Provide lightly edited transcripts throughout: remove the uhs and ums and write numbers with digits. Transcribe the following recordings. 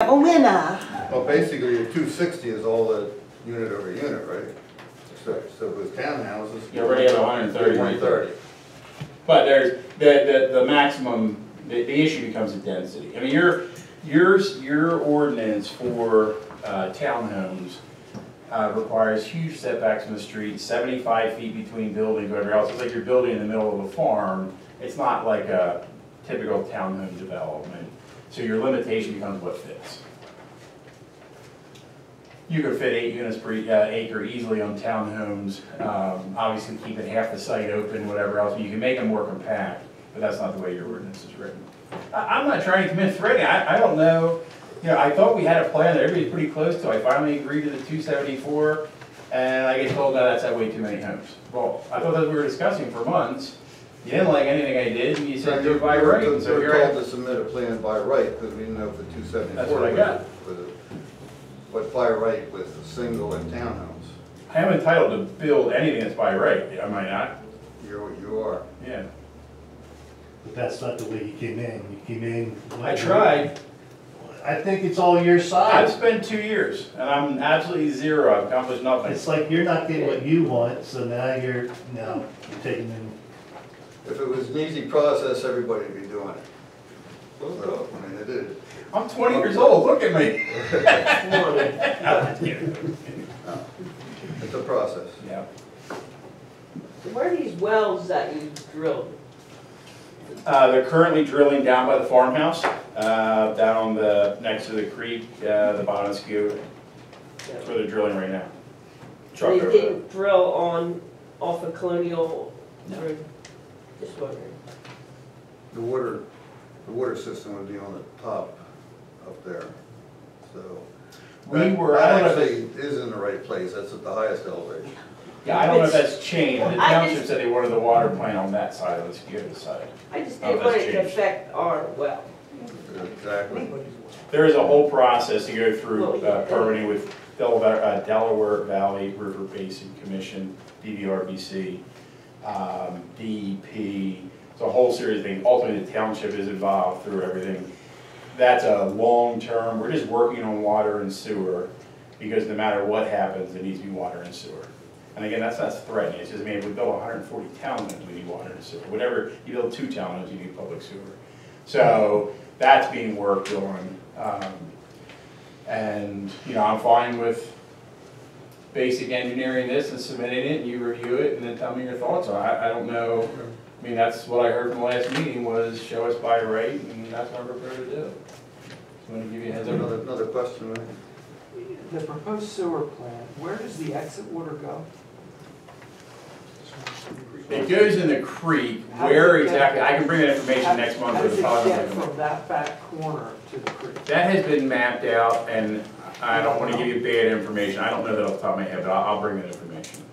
A winner. Well, basically, a 260 is all the unit over unit, right? So with townhouses. You already have 130. 130. But there's the maximum. The issue becomes the density. I mean, your ordinance for townhomes requires huge setbacks from the street, 75 feet between buildings, whatever else. It's like you're building in the middle of a farm. It's not like a typical townhome development. So your limitation becomes what fits. You could fit 8 units per acre easily on townhomes. Obviously, keeping half the site open, whatever else. You can make them more compact, but that's not the way your ordinance is written. I'm not trying to convince Freddie. I don't know. You know, I thought we had a plan that everybody's pretty close to. I finally agreed to the 274, and I get told, no, that's way too many homes. Well, I thought that we were discussing for months. You didn't like anything I did, and you said do it by right. So you're told to submit a plan by right because we didn't know if the 274. That's what I got. But by right with single and townhomes. I am entitled to build anything that's by right, am I not? You are. Yeah. But that's not the way you came in. You came in. I tried. I think it's all your I've side. spent 2 years, and I'm absolutely zero. I've accomplished nothing. It's like you're not getting what you want, so now you're taking in. If it was an easy process, everybody would be doing it. So, I mean, it is. I'm 20 years old, look at me. It's a process. Yeah. Where are these wells that you drilled? They're currently drilling down by the farmhouse, down on the, next to the creek, the bottom of the skew. That's where they're drilling right now. They didn't drill off of Colonial? No. Or, just wondering. The water system would be on the top up there. So We were, that I don't know if actually is in the right place. That's at the highest elevation. yeah, I don't know if that's changed. The township said they wanted the water plant on that side of the skew side. I just didn't want it to affect our well. Exactly. There is a whole process to go through permitting with Delaware Valley River Basin Commission, DVRBC, DEP. It's a whole series of things. Ultimately, the township is involved through everything. That's a long term. We're just working on water and sewer because no matter what happens, there needs to be water and sewer. And again, that's not threatening. It's just, I mean, if we build 140 townhomes, we need water and sewer. Whatever, you build 2 townhomes, you need public sewer. So that's being worked on. And, you know, I'm fine with basic engineering this and submitting it, and you review it, and then tell me your thoughts on it. I don't know. I mean, that's what I heard from the last meeting was show us by right, and that's what I'm prepared to do. So I'm going to give you a heads up. Another question, right? The proposed sewer plant, where does the exit water go? It goes in the creek. Where exactly? I can bring that information next month. How does it get from that back corner to the creek? That has been mapped out, and I don't want to give you bad information. I don't know that off the top of my head, but I'll bring that information.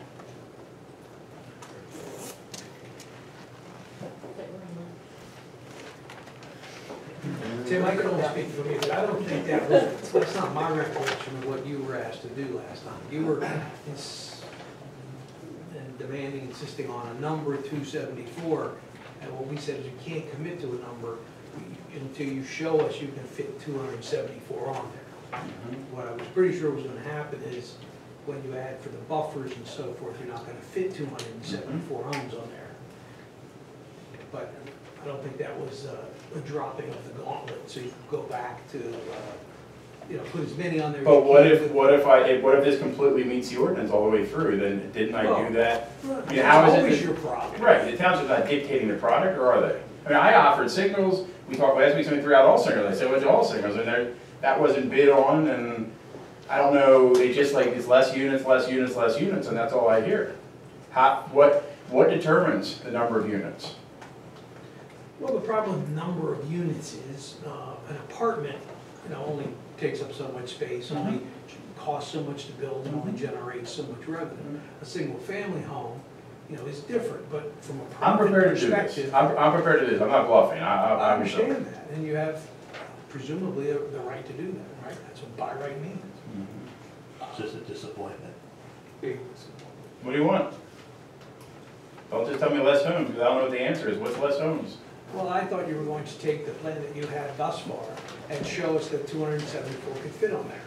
Tim, I can only speak for me, but I don't think that's not my recollection of what you were asked to do last time. You were demanding, insisting on a number 274, and what we said is you can't commit to a number until you show us you can fit 274 on there. What I was pretty sure was going to happen is when you add for the buffers and so forth, you're not going to fit 274 homes on there. But I don't think that was a dropping of the gauntlet, so you go back to, you know, put as many on there. But what if this completely meets the ordinance all the way through? Then didn't I do that? I mean, how is it? Always your problem. Right, the township's not dictating the product, or are they? I mean, I offered signals. We talked last week, somebody threw out all signals. I said, what's all signals? And that wasn't bid on, and I don't know. They just like it's less units, less units, less units, and that's all I hear. What determines the number of units? Well, the problem with number of units is an apartment, you know, only takes up so much space, only costs so much to build, and only generates so much revenue. A single family home, you know, is different, but from a permanent perspective. I'm prepared to do this. I'm not bluffing. I understand that, and you have presumably the right to do that, right? That's what by right means. It's just a disappointment. Big What do you want? Don't just tell me less homes, because I don't know what the answer is. What's less homes? Well, I thought you were going to take the plan that you had thus far and show us that 274 could fit on there.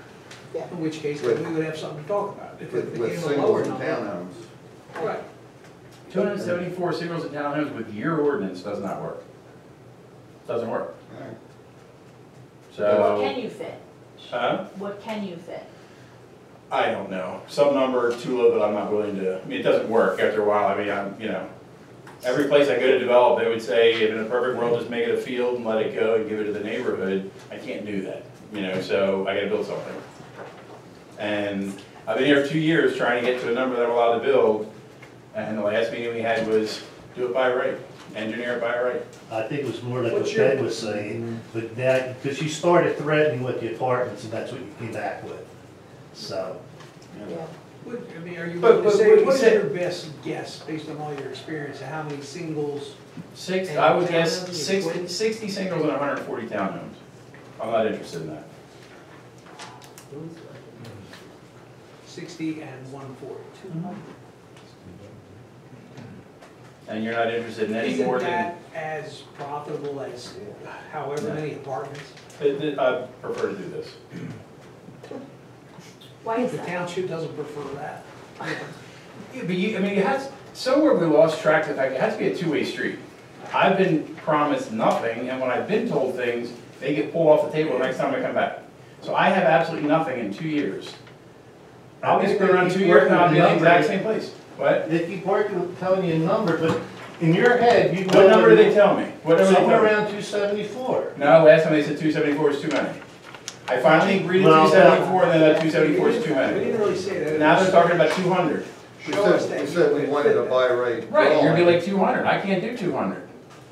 Yeah. In which case, then we would have something to talk about. If it With became a singles lower and number. townhomes. Right. 274 singles and townhomes with your ordinance does not work. Doesn't work. Alright. What can So, you fit? huh? What can you fit? I don't know. Some number too low that I'm not willing to, I mean, it doesn't work after a while. I mean, every place I go to develop, they would say, if in a perfect world, just make it a field and let it go and give it to the neighborhood. I can't do that, so I gotta build something. And I've been here for 2 years trying to get to a number that I'm allowed to build, and the last meeting we had was do it by right, engineer it by right. I think it was more like what What's your- Ben was saying, but that, because you started threatening with the apartments, and that's what you came back with. So, Yeah. I mean, are you But- willing to but say, what you what is said- your best guess, based on all your experience, of how many singles? I would guess townhomes, 60 singles and 140 townhomes. I'm not interested in that. 60 and 140. And you're not interested in any more Isn't than, that as profitable as however many apartments? I prefer to do this. Why is The that? township doesn't prefer that. Yeah, but it has, somewhere we lost track of the fact, it has to be a two-way street. I've been promised nothing, and when I've been told things, they get pulled off the table the next time I come back. So I have absolutely nothing in 2 years. I'll be screwing around 2 years and I'll be in the exact same place. What? they keep working with telling you a number, but in your head, you. What number do they tell me? What number do they Somewhere tell me? around 274. No, last time they said 274 is too many. I finally agreed to Well, 274, and then that 274 is too We many. didn't really say that. Now they're talking about 200. We Show us that we you said we could wanted fit a that. buy rate. Right, you're gonna be drawing. like 200. I can't do 200.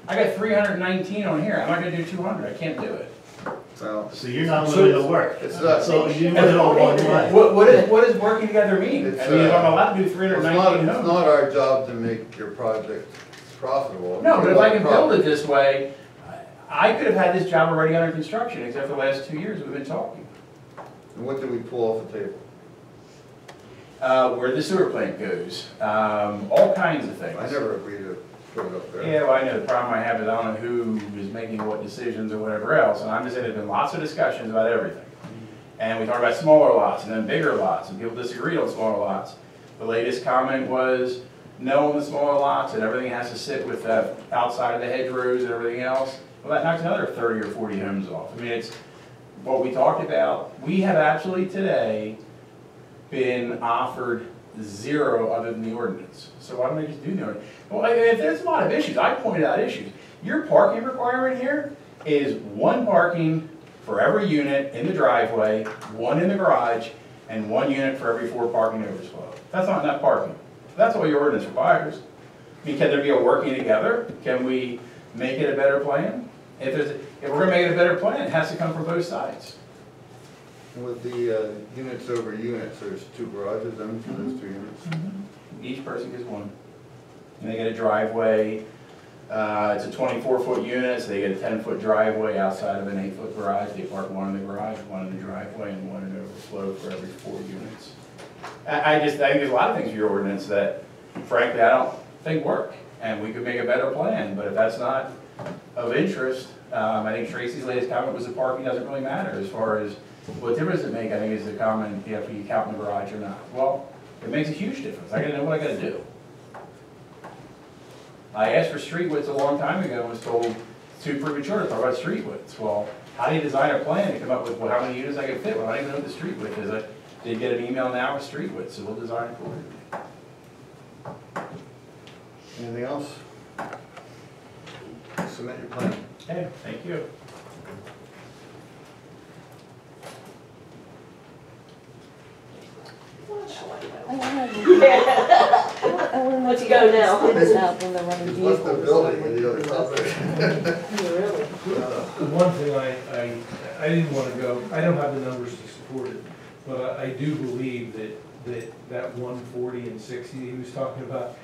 I got 319 on here. I'm not gonna do 200. I can't do it. Well, So you're not willing to work. it's not, So you want it all one way. What does working together mean? It's, I mean, if I'm allowed to do it's 319 homes. not our job to make your project profitable. No, but if I can build it this way, I could have had this job already under construction, except for the last 2 years we've been talking. And what did we pull off the table? Where the sewer plant goes, all kinds of things. I never agreed to put it up there. Yeah, well, I know the problem I have is I don't know who is making what decisions or whatever else, and I'm just saying there's been lots of discussions about everything. And we talk about smaller lots and then bigger lots, and people disagree on smaller lots. The latest comment was no on the smaller lots, and everything has to sit with outside of the hedgerows and everything else. Well, that knocks another 30 or 40 homes off. I mean, it's what we talked about. We have actually today been offered 0 other than the ordinance. So why don't they just do the ordinance? Well, if there's a lot of issues, I pointed out issues. Your parking requirement here is 1 parking for every unit in the driveway, 1 in the garage, and 1 unit for every 4 parking overflow. That's not enough parking. That's all your ordinance requires. I mean, can there be a working together? Can we make it a better plan? If we're gonna make it a better plan, it has to come from both sides. With the units over units, there's 2 garages then for those 2 units. Each person gets 1. And they get a driveway, it's a 24-foot unit, so they get a 10-foot driveway outside of an 8-foot garage. They park 1 in the garage, 1 in the driveway, and 1 in overflow for every 4 units. I think there's a lot of things in your ordinance that frankly I don't think work, and we could make a better plan, but if that's not of interest, I think Tracy's latest comment was the parking doesn't really matter as far as what difference it make, I think is the comment, if you count in the garage or not. Well, it makes a huge difference. I gotta know what I gotta do. I asked for street widths a long time ago and was told it's too premature to talk about street widths. Well, how do you design a plan to come up with how many units I can fit? Well, I don't even know what the street width is. I did get an email now with street width, so we'll design it accordingly. Anything else? Submit your plan. Okay, thank you. Let's go now. He's left the building in the other property. Really? The one thing I didn't want to go, I don't have the numbers to support it, but I do believe that 140 and 60 he was talking about,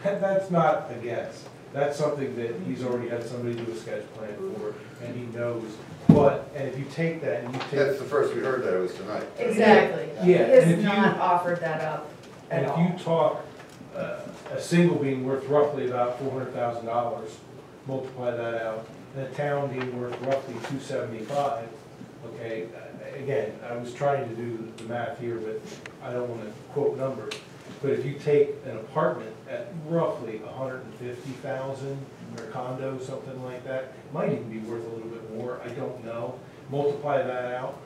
that's not a guess. That's something that he's already had somebody do a sketch plan for, and he knows. But, and if you take that and you That's take, the first we heard that, it was tonight. Exactly. Yeah, He and has if you- not offered that up and at if all. you talk, a single being worth roughly about $400,000, multiply that out, and the town being worth roughly 275, okay, again, I was trying to do the math here, but I don't want to quote numbers. But if you take an apartment at roughly 150,000, or a condo, something like that, it might even be worth a little bit more, I don't know. Multiply that out,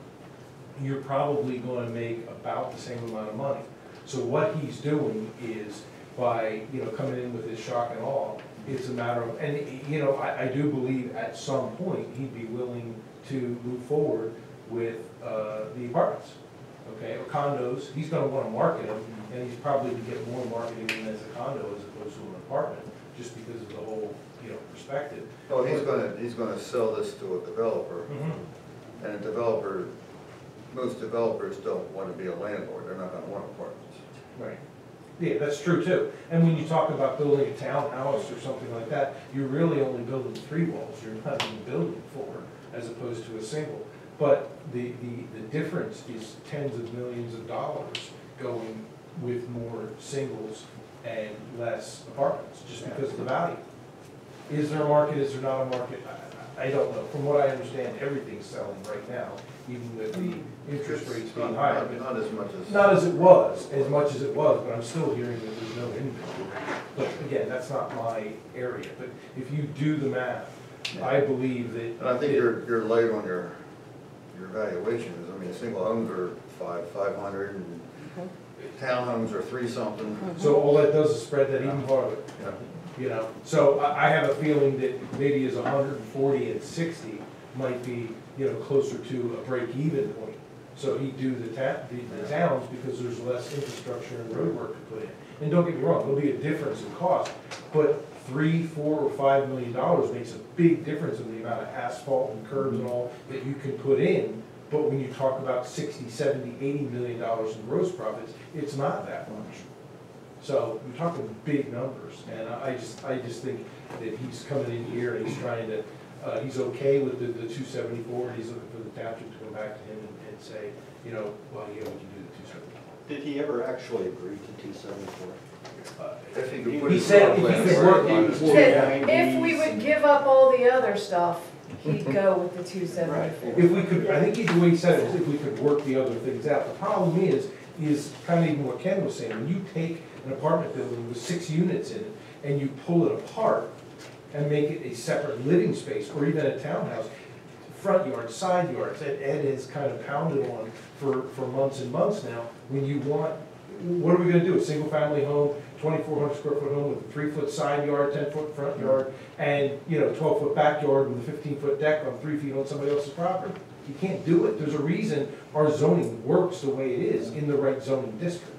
you're probably going to make about the same amount of money. So what he's doing is, by, you know, coming in with his shock and awe, it's a matter of, and, you know, I do believe at some point he'd be willing to move forward with the apartments, okay, or condos. He's gonna wanna market them, and he's probably to get more marketing in as a condo as opposed to an apartment, just because of the whole, you know, perspective. Well, he's gonna sell this to a developer, and a developer, most developers don't wanna be a landlord, they're not gonna want apartments. Right. Yeah, that's true too. And when you talk about building a townhouse or something like that, you're really only building 3 walls, you're not even building 4, as opposed to a single. But the difference is tens of millions of dollars going with more singles and less apartments, just because of the value. Is there a market, is there not a market? I don't know. From what I understand, everything's selling right now, even with the interest rates being higher. Not as much as. Not as much as it was, but I'm still hearing that there's no inventory. But again, that's not my area. But if you do the math, I believe that. And I think you're light on your valuations. I mean, single homes are 500, and townhomes are 3-something. So all that does is spread that even farther. Yeah. You know, so I have a feeling that maybe as 140 and 60 might be, you know, closer to a break-even point. So he'd do the towns because there's less infrastructure and road work to put in. And don't get me wrong, there'll be a difference in cost, but $3, $4, or $5 million makes a big difference in the amount of asphalt and curbs and all that you can put in. But when you talk about 60, 70, $80 million in gross profits, it's not that much. So you're talking big numbers, and I just think that he's coming in here and he's trying to, he's okay with the 274, and he's looking for the township to come back to him and say, you know, well, yeah, we can do the 274. Did he ever actually agree to 274? If he could put He his said plans if he could right work on it- his- He said if we would give up all the other stuff, he'd go with the 274. If we could, I think the way he said it is if we could work the other things out. The problem is kind of even what Ken was saying, when you take an apartment building with 6 units in it and you pull it apart and make it a separate living space, or even a townhouse, front yard, side yards, that Ed has kind of pounded on for months and months now. When you want, what are we gonna do? A single family home, 2,400 square foot home with a 3-foot side yard, 10-foot front yard, and, you know, 12-foot backyard with a 15-foot deck on 3 feet on somebody else's property. You can't do it. There's a reason our zoning works the way it is in the right zoning district.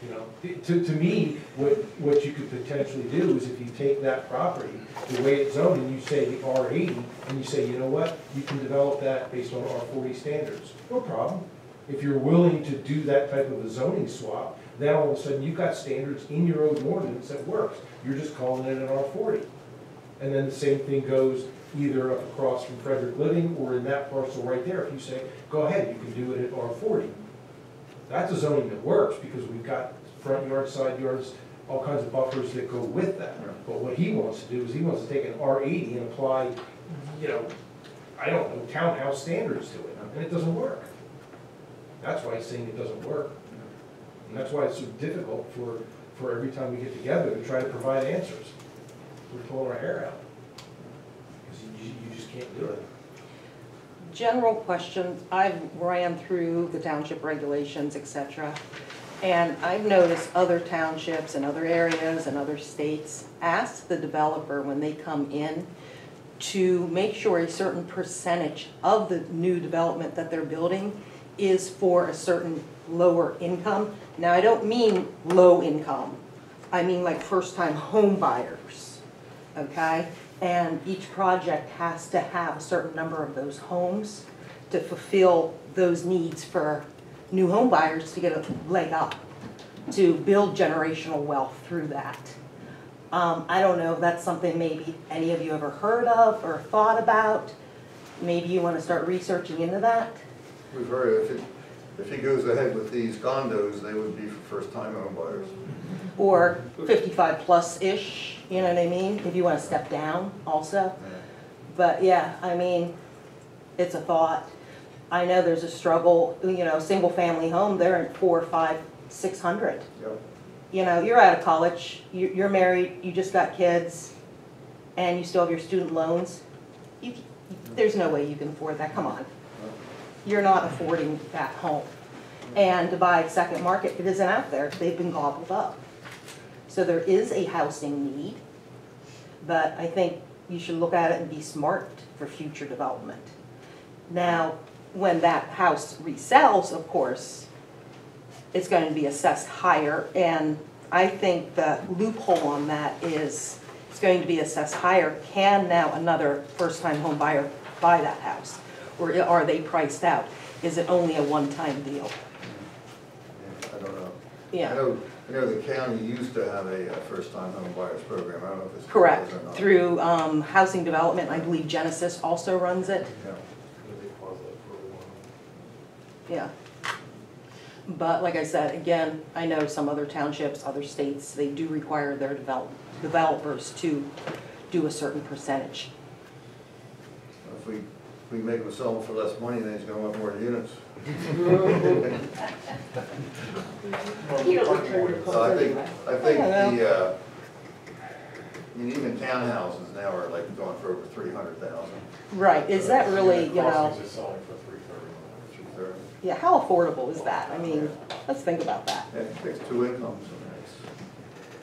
You know, to me, what you could potentially do is if you take that property, the way it's zoned, and you say the R80, and you say, you know what, you can develop that based on R40 standards. No problem. If you're willing to do that type of a zoning swap, then all of a sudden you've got standards in your own ordinance that works. You're just calling it an R40. And then the same thing goes either up across from Frederick Living or in that parcel right there. If you say, go ahead, you can do it at R40. That's a zoning that works because we've got front yards, side yards, all kinds of buffers that go with that. But what he wants to do is he wants to take an R80 and apply, you know, I don't know, townhouse standards to it, and it doesn't work. That's why he's saying it doesn't work. And that's why it's so difficult for every time we get together to try to provide answers. We're pulling our hair out. Because you just can't do it. General question, I've ran through the township regulations, etc. And I've noticed other townships and other areas and other states ask the developer when they come in to make sure a certain percentage of the new development that they're building is for a certain lower income. Now, I don't mean low income. I mean like first-time home buyers, okay? And each project has to have a certain number of those homes to fulfill those needs for new home buyers to get a leg up, to build generational wealth through that. I don't know if that's something maybe any of you ever heard of or thought about. Maybe you want to start researching into that. We've heard if he goes ahead with these condos, they would be for first-time home buyers. Or 55 plus-ish, You know what I mean? If you wanna step down also. Yeah. But yeah, I mean, it's a thought. I know there's a struggle, you know, single family home, they're at 400, 500, 600. Yep. You know, you're out of college, you're married, you just got kids, and you still have your student loans. There's no way you can afford that, come on. You're not affording that home. And to buy second market, it isn't out there, they've been gobbled up. So there is a housing need, but I think you should look at it and be smart for future development. Now, when that house resells, of course, it's going to be assessed higher, and I think the loophole on that is it's going to be assessed higher. Can now another first-time home buyer buy that house? Or are they priced out? Is it only a one-time deal? Yeah, I don't know. Yeah. I know the county used to have a first-time home buyers program. I don't know if it's. Correct. Or not. Through housing development, I believe Genesis also runs it. Yeah. Yeah. But like I said, again, I know some other townships, other states, they do require their developers to do a certain percentage. If we make them sell them for less money, then he's gonna want more units. You don't return your So calls I think, anyway. I think I don't the, I mean, even townhouses now are like going for over 300,000. Right, is that really, you know, Crossings is selling for 330. yeah, how affordable is that? I mean, let's think about that. Yeah, it takes two incomes.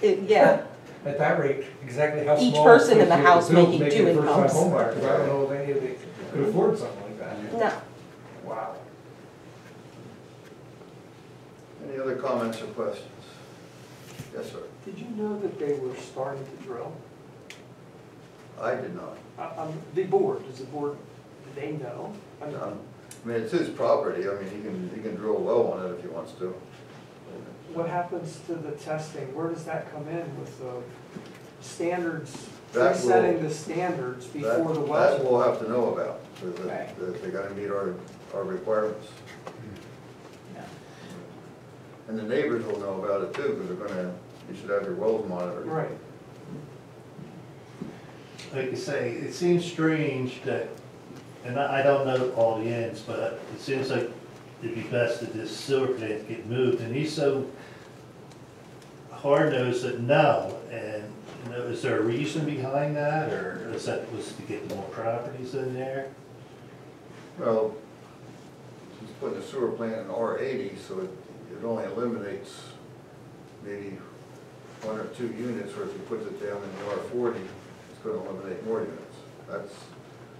Yeah, At that rate, exactly how small. Each person in the is house the bill to making make two it a first-time incomes. home buyer? 'Cause I don't know if any of them could afford something like that. no. Wow. Any other comments or questions? Yes, sir. Did you know that they were starting to drill? I did not. The board, does the board, do they know? I mean, it's his property. I mean, he can drill a well on it if he wants to. What happens to the testing? Where does that come in with the standards, That will- setting the standards before the That wells? we'll have to know about, because Right. they gotta meet our requirements. Yeah. And the neighbors will know about it too, because you should have your wells monitored. Right. Like you say, it seems strange that, and I don't know all the ends, but it seems like it'd be best that this sewer plant get moved, and he's so hard-nosed that no, and, you know, is there a reason behind that, or is that was to get more properties in there? Well, he's putting a sewer plant in R80, so it only eliminates maybe 1 or 2 units, or if he puts it down in the R40, it's gonna eliminate more units.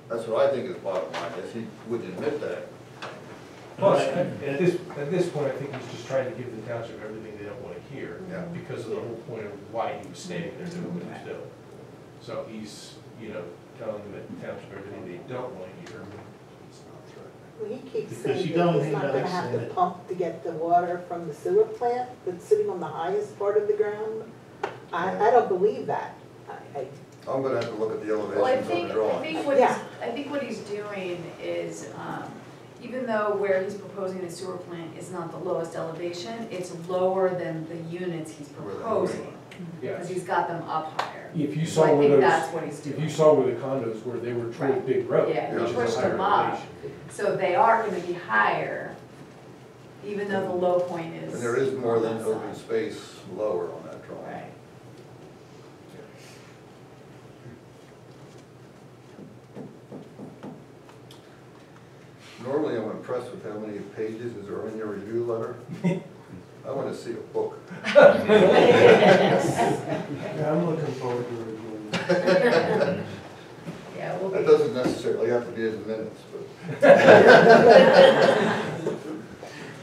That's what I think is bottom line, is he wouldn't admit that. Plus, at this point, I think he's just trying to give the township everything they don't want to hear. Yeah. Because of the whole point of why he was standing there doing what he's doing. So he's, you know, telling the township everything they don't want to hear. Well, he keeps Because saying you that don't he's not gonna have to understand it. pump to get the water from the sewer plant that's sitting on the highest part of the ground. I don't believe that. I'm gonna have to look at the Well, I elevations on think, the I drawing. think what Yeah. I think what he's doing is, even though where he's proposing the sewer plant is not the lowest elevation, it's lower than the units he's proposing, because Yes. he's got them up higher. If you So saw I where think those, that's what he's if doing. you saw where the condos were, they were toward Right. Big Road, Yeah, which he is pushed a higher them up, elevation. so they are gonna be higher, even though the low point is. And there is more on than that open side. space lower on that drawing. Right. Normally, I'm impressed with how many pages is there in your review letter. I want to see a book. Yeah, I'm looking forward to reviewing that. Yeah, we'll That be. doesn't necessarily have to be in the minutes, but.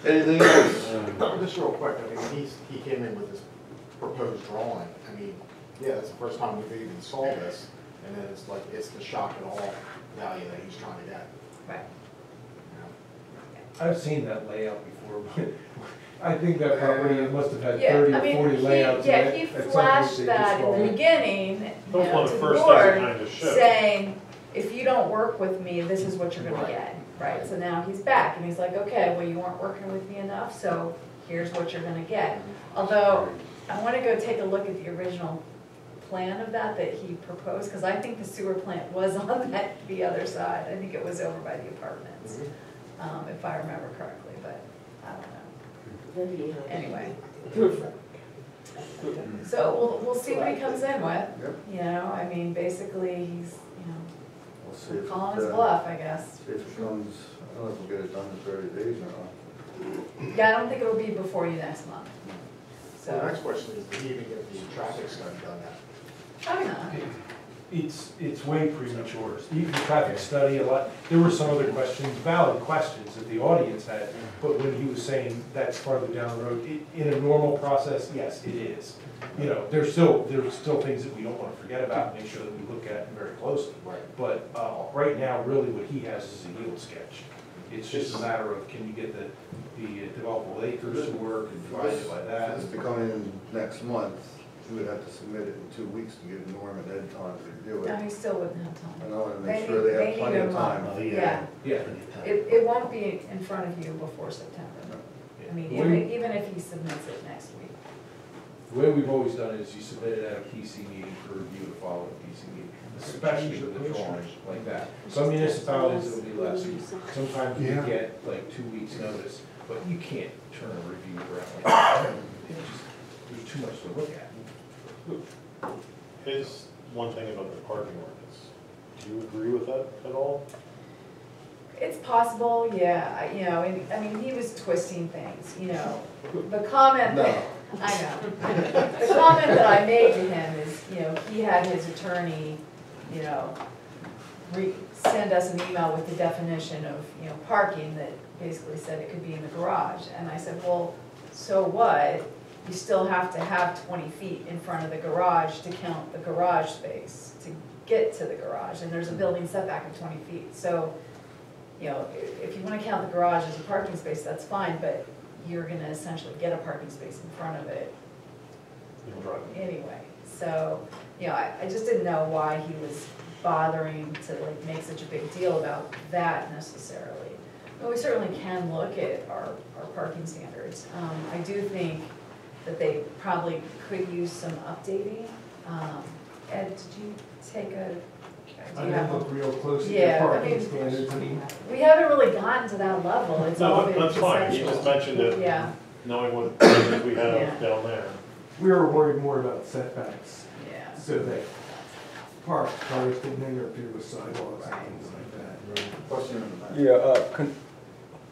Anything else? Just real quick, I mean, he came in with this proposed drawing. I mean, yeah, it's the first time we've even saw this, and then it's like, it's the shock and awe value that he's trying to get. Right. I've seen that layout before, but I think that property must have had Yeah, 30 I or mean, 40 layouts. he and flashed at some point they that just in the all- beginning, you Those know, were the to the first things board, that kind of showed. saying, if you don't work with me, this is what you're gonna get, right? So now he's back, and he's like, okay, well, you weren't working with me enough, so here's what you're gonna get. Although, I wanna go take a look at the original plan of that he proposed, because I think the sewer plant was on the other side. I think it was over by the apartments, if I remember correctly, but I don't know. Anyway. So we'll see what he comes in with. Yep. You know, I mean, basically, he's, We'll see if calling it, his bluff, I guess. see if it comes, I don't know if we'll get it done in 30 days or not. Yeah, I don't think it'll be before you next month. So the So, next question is, did he even get the traffic study done yet? probably not. It's way premature. Even the traffic study, there were some other questions, valid questions that the audience had, but when he was saying that's farther down the road, in a normal process, yes, it is. You know, there's still things that we don't want to forget about, make sure that we look at very closely. Right. But right now, really what he has is a yield sketch. It's just a matter of, can you get the developable acres to work and divide it by that? This to come in next month, we would have to submit it in 2 weeks to give Norm and Ed time to review No, it. he still wouldn't have And time. I want to They make sure need- they they have plenty need of a time. month. Yeah. Yeah. It won't be in front of you before September. I mean, even if he submits it next week. The way we've always done it is you submit it at a PC meeting for review the following PC meeting, especially with the drawings like that. Some municipalities it'll be less, sometimes you get like 2 weeks notice, but you can't turn a review around like that. There's too much to look at. Here's one thing about the parking ordinance. Do you agree with that at all? It's possible, yeah, I mean, he was twisting things, The comment that, I know. The comment that I made to him is, he had his attorney, send us an email with the definition of, parking that basically said it could be in the garage. And I said, well, so what? You still have to have 20 feet in front of the garage to count the garage space, to get to the garage. And there's a building setback of 20 feet. So, if you want to count the garage as a parking space, that's fine, but you're going to essentially get a parking space in front of it anyway. So, I just didn't know why he was bothering to make such a big deal about that necessarily. But we certainly can look at our parking standards. I do think that they probably could use some updating. Ed, did you take a? I didn't look real close at Yeah, the I parking mean, standards. I mean, we haven't really gotten to that level. It's all No, been that's fine. You conceptual. just mentioned it, Yeah, knowing what standards we have Yeah. down there. we were worried more about setbacks, yeah. so that cars didn't interfere with sidewalks and things like that. Question in the back. Yeah,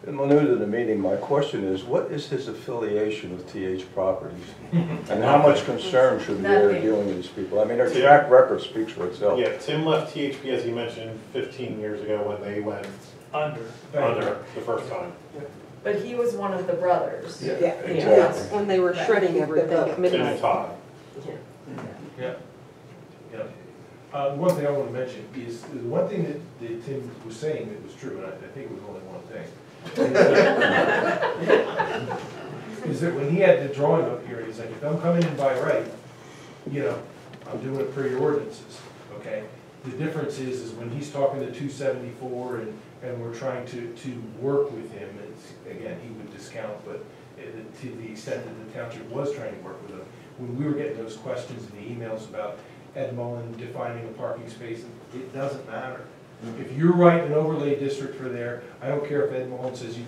in my new to the meeting, my question is, what is his affiliation with TH Properties? And how much concern should we bear Nothing. dealing with these people? I mean, their track record speaks for itself. Yeah, Tim left THP, as he mentioned, 15 years ago when they went Under. under the first time. But he was one of the brothers. Yeah, Exactly. when they were shredding everything at Tim and midnight. Todd. Yeah. One thing I want to mention is, the one thing that Tim was saying that was true, and I think it was only one thing, is that when he had the drawing up here, he's like, if I'm coming in by right, I'm doing it per your ordinances, okay? The difference is when he's talking to 274 and we're trying to work with him, again, he would discount, but to the extent that the township was trying to work with him, when we were getting those questions in the emails about Ed Mullen defining a parking space, it doesn't matter. If you're writing an overlay district for there, I don't care if Ed Mullen says you